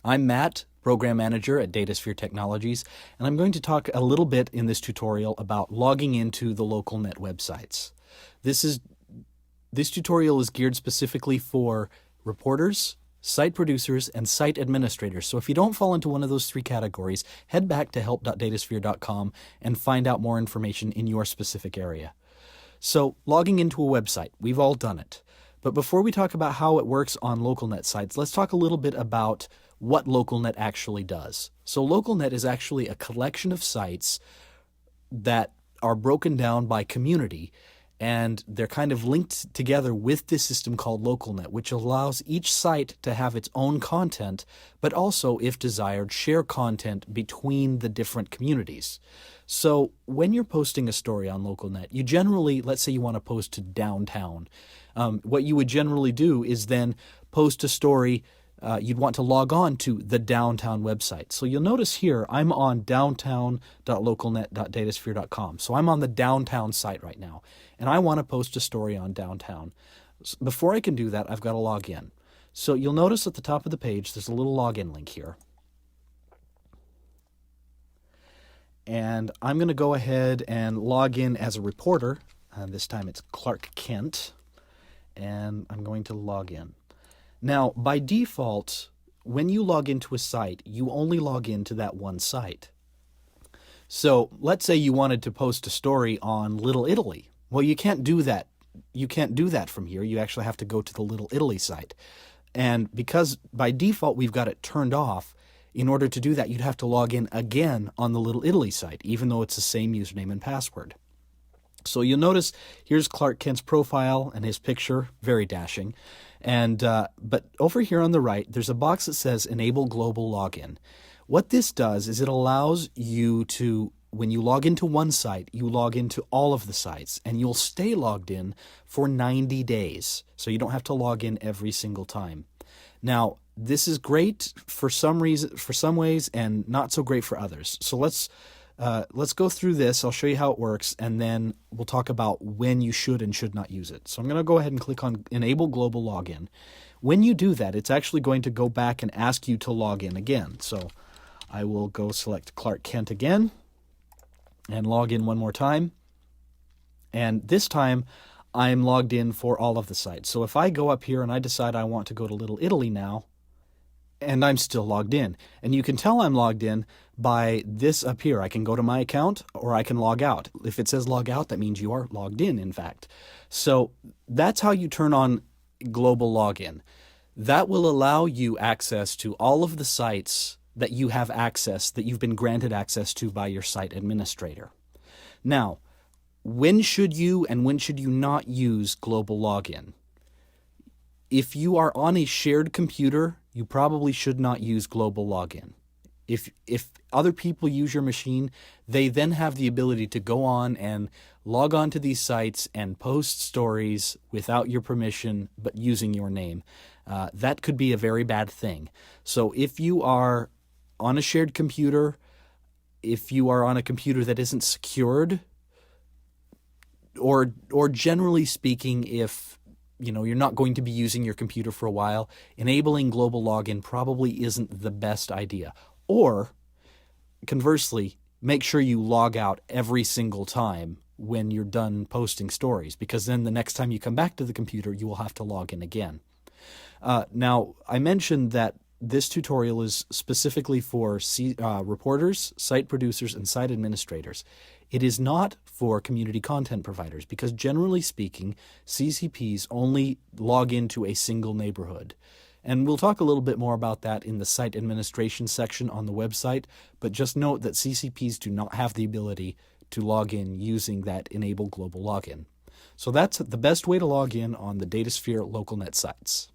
I'm Matt, Program Manager at Datasphere Technologies, and I'm going to talk a little bit in this tutorial about logging into the LocalNet websites. This tutorial is geared specifically for reporters, site producers, and site administrators. So if you don't fall into one of those three categories, head back to help.datasphere.com and find out more information in your specific area. So logging into a website, we've all done it. But before we talk about how it works on LocalNet sites, let's talk a little bit about what LocalNet actually does. So LocalNet is actually a collection of sites that are broken down by community, and they're kind of linked together with this system called LocalNet, which allows each site to have its own content, but also, if desired, share content between the different communities. So when you're posting a story on LocalNet, you generally, let's say you want to post to downtown, what you would generally do is then post a story. You'd want to log on to the downtown website. So you'll notice here I'm on downtown.localnet.datasphere.com. So I'm on the downtown site right now, and I want to post a story on downtown. Before I can do that, I've got to log in. So you'll notice at the top of the page there's a little login link here. And I'm going to go ahead and log in as a reporter. This time it's Clark Kent. And I'm going to log in. Now, by default, when you log into a site, you only log into that one site. So let's say you wanted to post a story on Little Italy. Well, you can't do that. You can't do that from here. You actually have to go to the Little Italy site. And because by default we've got it turned off, in order to do that, you'd have to log in again on the Little Italy site, even though it's the same username and password. So you'll notice here's Clark Kent's profile and his picture, very dashing. But over here on the right, there's a box that says Enable Global Login. What this does is it allows you to, when you log into one site, you log into all of the sites, and you'll stay logged in for 90 days. So you don't have to log in every single time. Now, this is great for some ways, and not so great for others. So let's go through this. I'll show you how it works, and then we'll talk about when you should and should not use it. So I'm going to go ahead and click on Enable Global Login. When you do that, it's actually going to go back and ask you to log in again. So I will go select Clark Kent again and log in one more time. And this time, I'm logged in for all of the sites. So if I go up here and I decide I want to go to Little Italy now, and I'm still logged in. And you can tell I'm logged in by this up here. I can go to my account or I can log out. If it says log out, that means you are logged in fact. So that's how you turn on global login. That will allow you access to all of the sites that you have access, that you've been granted access to by your site administrator. Now, when should you and when should you not use global login? If you are on a shared computer, you probably should not use global login. If other people use your machine, they then have the ability to go on and log on to these sites and post stories without your permission, but using your name. That could be a very bad thing. So if you are on a shared computer, if you are on a computer that isn't secured, or generally speaking, if you're not going to be using your computer for a while, enabling global login probably isn't the best idea. Or conversely, make sure you log out every single time when you're done posting stories, because then the next time you come back to the computer, you will have to log in again. Now, I mentioned that this tutorial is specifically for reporters, site producers, and site administrators. It is not for community content providers, because generally speaking, CCPs only log into a single neighborhood. And we'll talk a little bit more about that in the site administration section on the website, but just note that CCPs do not have the ability to log in using that Enable Global Login. So that's the best way to log in on the Datasphere LocalNet sites.